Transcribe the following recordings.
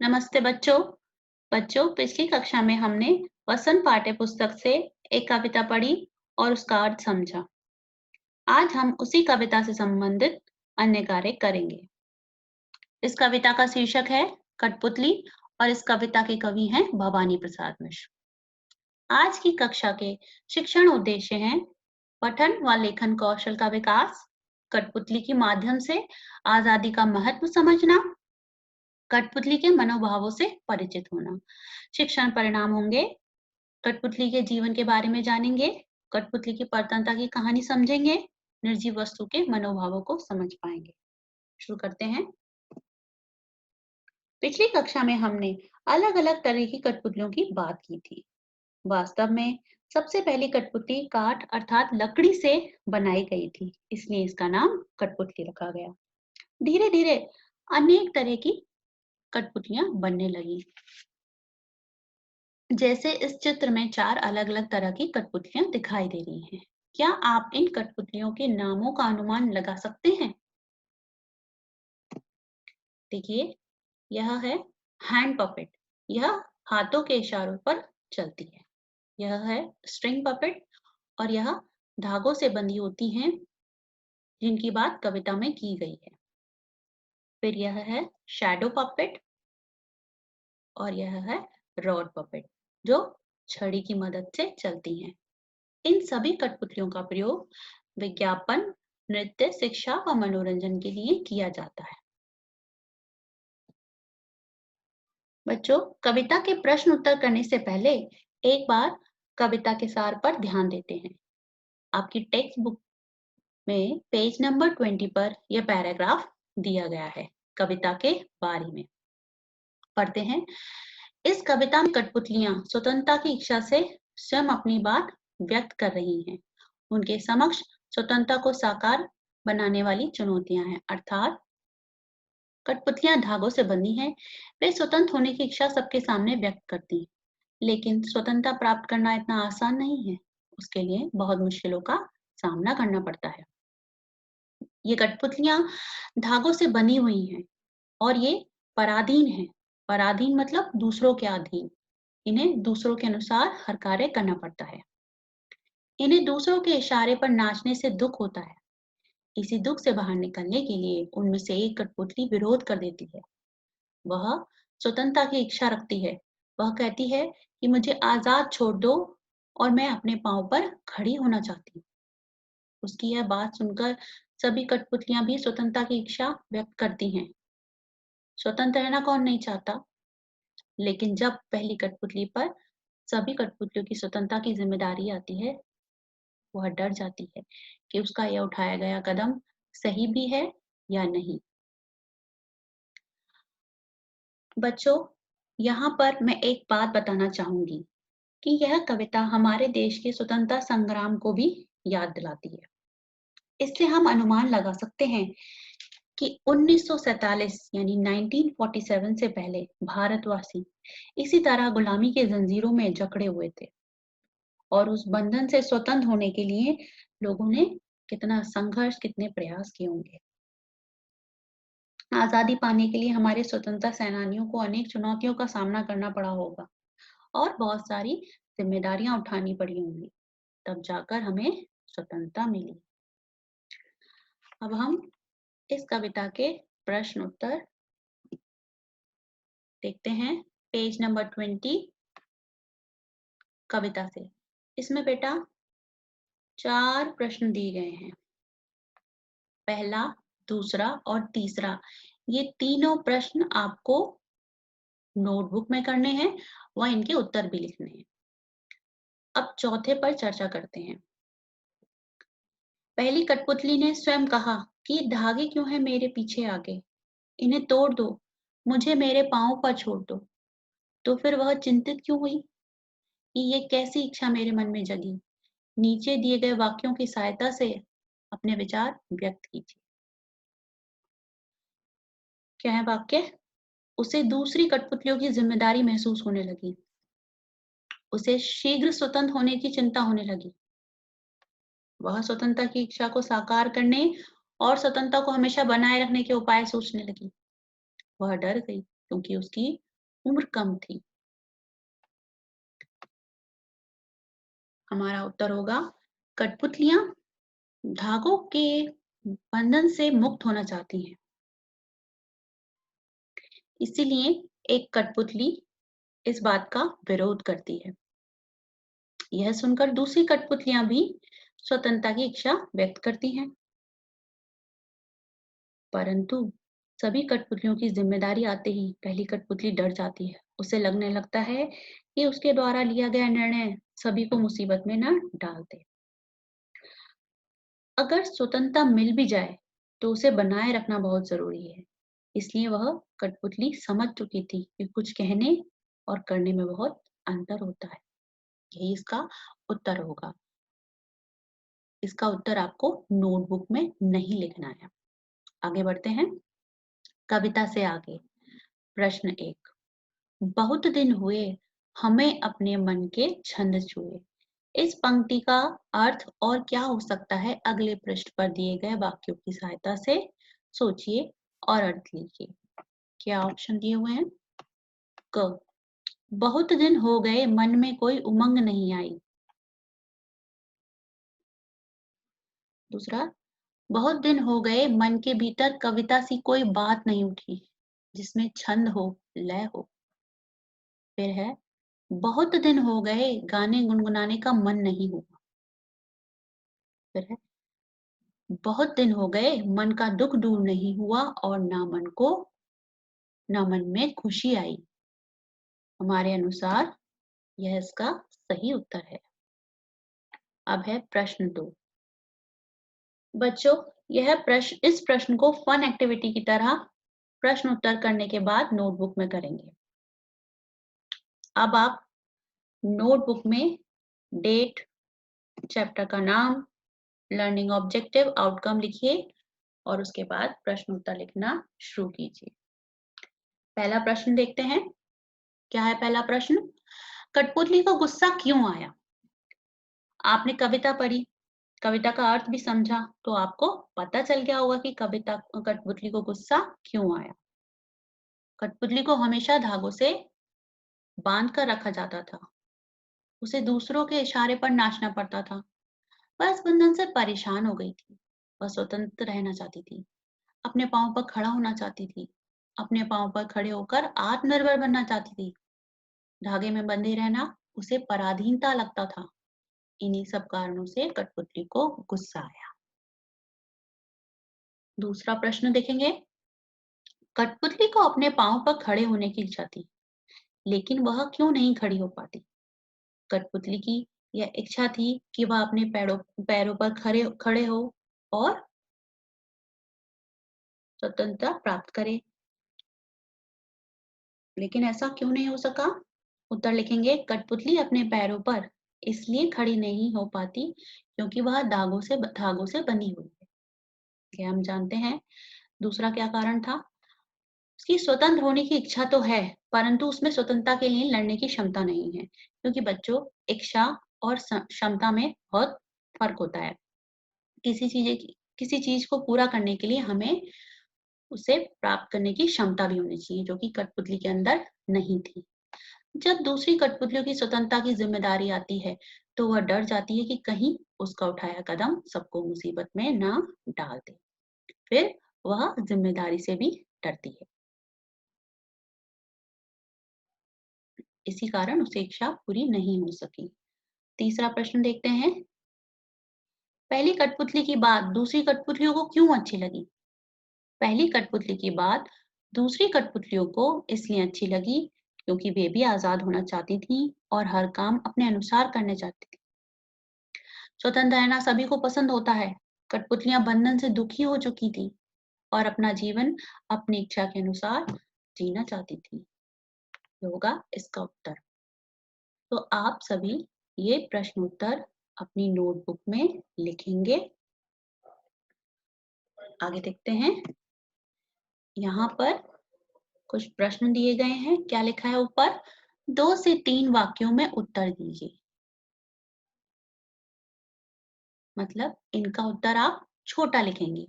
नमस्ते बच्चों। पिछली कक्षा में हमने वसंत पाठ्य पुस्तक से एक कविता पढ़ी और उसका अर्थ समझा। आज हम उसी कविता से संबंधित अन्य कार्य करेंगे। इस कविता का शीर्षक है कठपुतली और इस कविता के कवि हैं भवानी प्रसाद मिश्र। आज की कक्षा के शिक्षण उद्देश्य हैं पठन व लेखन कौशल का विकास, कठपुतली के माध्यम से आजादी का महत्व समझना, कठपुतली के मनोभावों से परिचित होना। शिक्षण परिणाम होंगे: कठपुतली के जीवन के बारे में जानेंगे, कठपुतली की प्रतनता की कहानी समझेंगे, निर्जीव वस्तु के मनोभावों को समझ पाएंगे। शुरू करते हैं। पिछली कक्षा में हमने अलग-अलग तरह की कठपुतलियों की बात की थी। वास्तव में सबसे पहली कठपुतली काठ अर्थात लकड़ी से बनाई गई थी, इसलिए इसका नाम कठपुतली रखा गया। धीरे-धीरे अनेक तरह की कठपुतलियां बनने लगी। जैसे इस चित्र में 4 अलग-अलग तरह की कठपुतलियां दिखाई दे रही हैं। क्या आप इन कठपुतलियों के नामों का अनुमान लगा सकते हैं? देखिए, यह है हैंड पपेट। यह हाथों के इशारों पर चलती है। यह है स्ट्रिंग पपेट और यह धागों से बंधी होती हैं, जिनकी बात कविता में की गई है। फिर यह है शैडो पपेट और यह है रॉड पपेट, जो छड़ी की मदद से चलती हैं। इन सभी कठपुतलियों का प्रयोग विज्ञापन, नृत्य, शिक्षा व मनोरंजन के लिए किया जाता है। बच्चों, कविता के प्रश्न उत्तर करने से पहले एक बार कविता के सार पर ध्यान देते हैं। आपकी टेक्स्ट बुक में पेज नंबर 20 पर यह पैराग्राफ दिया गया है कविता के बारे में। पढ़ते हैं। इस कविता में कठपुतलियां स्वतंत्रता की इच्छा से स्वयं अपनी बात व्यक्त कर रही हैं। उनके समक्ष स्वतंत्रता को साकार बनाने वाली चुनौतियां हैं, अर्थात कठपुतलियां धागों से बंधी हैं। वे स्वतंत्र होने की इच्छा सबके सामने व्यक्त करती हैं, लेकिन स्वतंत्रता प्राप्त करना इतना आसान नहीं है। उसके लिए बहुत मुश्किलों का सामना करना पड़ता है। ये कठपुतलियां धागों से बनी हुई हैं और ये पराधीन हैं। पराधीन मतलब दूसरों के अधीन। इन्हें दूसरों के अनुसार हर कार्य करना पड़ता है। इन्हें दूसरों के इशारे पर नाचने से दुख होता है। इसी दुख से बाहर निकलने के लिए उनमें से एक कठपुतली विरोध कर देती है। वह स्वतंत्रता की इच्छा रखती है। वह कहती है कि मुझे आजाद छोड़ दो और मैं अपने पांव पर खड़ी होना चाहती हूँ। उसकी यह बात सुनकर सभी कठपुतलियां भी स्वतंत्रता की इच्छा व्यक्त करती हैं। स्वतंत्र रहना कौन नहीं चाहता? लेकिन जब पहली कठपुतली पर सभी कठपुतलियों की स्वतंत्रता की जिम्मेदारी आती है, वह डर जाती है कि उसका यह उठाया गया कदम सही भी है या नहीं। बच्चों, यहाँ पर मैं एक बात बताना चाहूंगी कि यह कविता हमारे देश के स्वतंत्रता संग्राम को भी याद दिलाती है। इससे हम अनुमान लगा सकते हैं कि 1947 यानी 1947 से पहले भारतवासी इसी तरह गुलामी के जंजीरों में जकड़े हुए थे और उस बंधन से स्वतंत्र होने के लिए लोगों ने कितना संघर्ष, कितने प्रयास किए होंगे। आजादी पाने के लिए हमारे स्वतंत्रता सेनानियों को अनेक चुनौतियों का सामना करना पड़ा होगा और बहुत सारी जिम्मेदारियां उठानी पड़ी होंगी, तब जाकर हमें स्वतंत्रता मिली। अब हम इस कविता के प्रश्न उत्तर देखते हैं। पेज नंबर 20 कविता से। इसमें बेटा 4 प्रश्न दिए गए हैं। पहला, दूसरा और तीसरा, ये तीनों प्रश्न आपको नोटबुक में करने हैं व इनके उत्तर भी लिखने हैं। अब चौथे पर चर्चा करते हैं। पहली कठपुतली ने स्वयं कहा कि धागे क्यों है मेरे पीछे आगे, इन्हें तोड़ दो, मुझे मेरे पांव पर छोड़ दो। तो फिर वह चिंतित क्यों हुई कि ये कैसी इच्छा मेरे मन में जगी। नीचे दिए गए वाक्यों की सहायता से अपने विचार व्यक्त कीजिए। क्या है वाक्य? उसे दूसरी कठपुतलियों की जिम्मेदारी महसूस होने लगी। उसे शीघ्र स्वतंत्र होने की चिंता होने लगी। वह स्वतंत्रता की इच्छा को साकार करने और स्वतंत्रता को हमेशा बनाए रखने के उपाय सोचने लगी। वह डर गई क्योंकि उसकी उम्र कम थी। हमारा उत्तर होगा कठपुतलियां धागों के बंधन से मुक्त होना चाहती हैं, इसीलिए एक कठपुतली इस बात का विरोध करती है। यह सुनकर दूसरी कठपुतलियां भी स्वतंत्रता की इच्छा व्यक्त करती हैं, परंतु सभी कठपुतलियों की जिम्मेदारी आते ही पहली कठपुतली डर जाती है। उसे लगने लगता है कि उसके द्वारा लिया गया निर्णय सभी को मुसीबत में न डाल दे। अगर स्वतंत्रता मिल भी जाए तो उसे बनाए रखना बहुत जरूरी है, इसलिए वह कठपुतली समझ चुकी थी कि कुछ कहने और करने में बहुत अंतर होता है। यही इसका उत्तर होगा। इसका उत्तर आपको नोटबुक में नहीं लिखना है। आगे बढ़ते हैं कविता से आगे। प्रश्न 1, बहुत दिन हुए हमें अपने मन के छंद छुए। इस पंक्ति का अर्थ और क्या हो सकता है, अगले पृष्ठ पर दिए गए वाक्यों की सहायता से सोचिए और अर्थ लीजिए। क्या ऑप्शन दिए हुए हैं? क, बहुत दिन हो गए मन में कोई उमंग नहीं आई। दूसरा, बहुत दिन हो गए मन के भीतर कविता सी कोई बात नहीं उठी जिसमें छंद हो, लय हो। फिर है, बहुत दिन हो गए गाने गुनगुनाने का मन नहीं हुआ। फिर है, बहुत दिन हो गए मन का दुख दूर नहीं हुआ और ना मन में खुशी आई। हमारे अनुसार यह इसका सही उत्तर है। अब है प्रश्न 2। बच्चों, इस प्रश्न को फन एक्टिविटी की तरह प्रश्न उत्तर करने के बाद नोटबुक में करेंगे। अब आप नोटबुक में डेट, चैप्टर का नाम, लर्निंग ऑब्जेक्टिव, आउटकम लिखिए और उसके बाद प्रश्न उत्तर लिखना शुरू कीजिए। पहला प्रश्न देखते हैं। क्या है पहला प्रश्न? कठपुतली को गुस्सा क्यों आया? आपने कविता पढ़ी, कविता का अर्थ भी समझा, तो आपको पता चल गया होगा कि कठपुतली को गुस्सा क्यों आया। कठपुतली को हमेशा धागों से बांध कर रखा जाता था। उसे दूसरों के इशारे पर नाचना पड़ता था। वह इस बंधन से परेशान हो गई थी। वह स्वतंत्र रहना चाहती थी, अपने पांव पर खड़ा होना चाहती थी, अपने पांव पर खड़े होकर आत्मनिर्भर बनना चाहती थी। धागे में बंधे रहना उसे पराधीनता लगता था। इन्हीं सब कारणों से कठपुतली को गुस्सा आया। दूसरा प्रश्न देखेंगे। कठपुतली को अपने पांव पर खड़े होने की इच्छा थी, लेकिन वह क्यों नहीं खड़ी हो पाती? कठपुतली की यह इच्छा थी कि वह अपने पैरों पर खड़े हो और स्वतंत्रता प्राप्त करे, लेकिन ऐसा क्यों नहीं हो सका? उत्तर लिखेंगे, कठपुतली अपने पैरों पर इसलिए खड़ी नहीं हो पाती क्योंकि वह धागों से बनी हुई है। ये हम जानते हैं। दूसरा क्या कारण था? उसकी स्वतंत्र होने की इच्छा तो है, परंतु उसमें स्वतंत्रता के लिए लड़ने की क्षमता नहीं है, क्योंकि बच्चों, इच्छा और क्षमता में बहुत फर्क होता है। किसी चीज को पूरा करने के लिए हमें उसे प्राप्त करने की क्षमता भी होनी चाहिए, जो कि कठपुतली के अंदर नहीं थी। जब दूसरी कठपुतलियों की स्वतंत्रता की जिम्मेदारी आती है, तो वह डर जाती है कि कहीं उसका उठाया कदम सबको मुसीबत में ना डाल दे। फिर वह जिम्मेदारी से भी डरती है। इसी कारण उसे इच्छा पूरी नहीं हो सकी। तीसरा प्रश्न देखते हैं। पहली कठपुतली की बात दूसरी कठपुतलियों को क्यों अच्छी लगी? पहली कठपुतली की बात दूसरी कठपुतलियों को इसलिए अच्छी लगी क्योंकि वे भी आजाद होना चाहती थीं और हर काम अपने अनुसार करने चाहती थी। स्वतंत्र रहना सभी को पसंद होता है। कठपुतलियां बंधन से दुखी हो चुकी थी और अपना जीवन अपनी इच्छा के अनुसार जीना चाहती थी। ये होगा इसका उत्तर। तो आप सभी ये प्रश्न उत्तर अपनी नोटबुक में लिखेंगे। आगे देखते हैं। यहाँ पर कुछ प्रश्न दिए गए हैं। क्या लिखा है ऊपर? 2 से 3 वाक्यों में उत्तर दीजिए। मतलब इनका उत्तर आप छोटा लिखेंगे।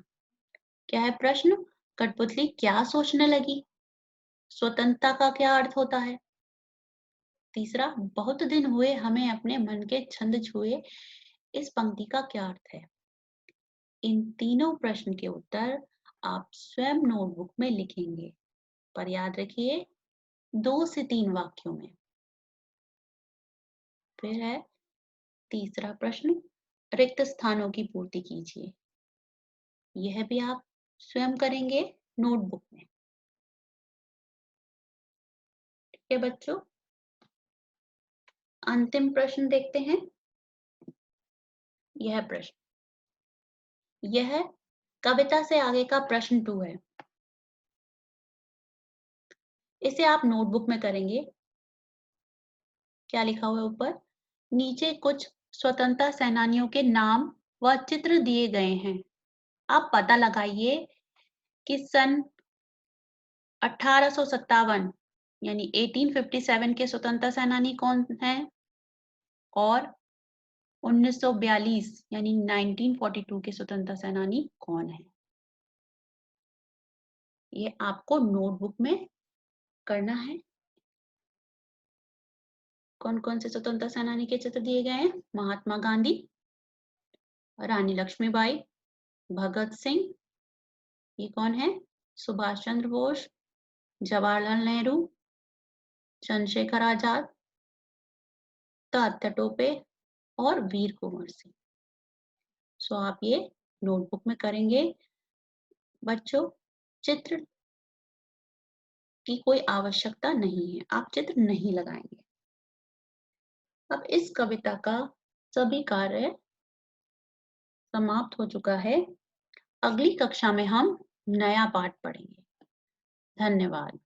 क्या है प्रश्न? कठपुतली क्या सोचने लगी? स्वतंत्रता का क्या अर्थ होता है? तीसरा, बहुत दिन हुए हमें अपने मन के छंद छुए, इस पंक्ति का क्या अर्थ है? इन तीनों प्रश्न के उत्तर आप स्वयं नोटबुक में लिखेंगे, पर याद रखिए 2 से 3 वाक्यों में। फिर है तीसरा प्रश्न, रिक्त स्थानों की पूर्ति कीजिए। यह भी आप स्वयं करेंगे नोटबुक में। ठीक है बच्चों, अंतिम प्रश्न देखते हैं। यह प्रश्न, यह कविता से आगे का प्रश्न 2 है। इसे आप नोटबुक में करेंगे। क्या लिखा हुआ है ऊपर? नीचे कुछ स्वतंत्रता सेनानियों के नाम व चित्र दिए गए हैं। आप पता लगाइए कि सन 1857 यानी 1857 के स्वतंत्रता सेनानी कौन हैं और 1942 यानी 1942 के स्वतंत्रता सेनानी कौन है। ये आपको नोटबुक में करना है। कौन कौन से स्वतंत्रता सेनानी के चित्र दिए गए हैं? महात्मा गांधी, रानी लक्ष्मीबाई, भगत सिंह, ये कौन है? सुभाष चंद्र बोस, जवाहरलाल नेहरू, चंद्रशेखर आजाद, तात्या टोपे और वीर कुंवर सिंह। सो आप ये नोटबुक में करेंगे। बच्चों, चित्र की कोई आवश्यकता नहीं है, आप चित्र नहीं लगाएंगे। अब इस कविता का सभी कार्य समाप्त हो चुका है। अगली कक्षा में हम नया पाठ पढ़ेंगे। धन्यवाद।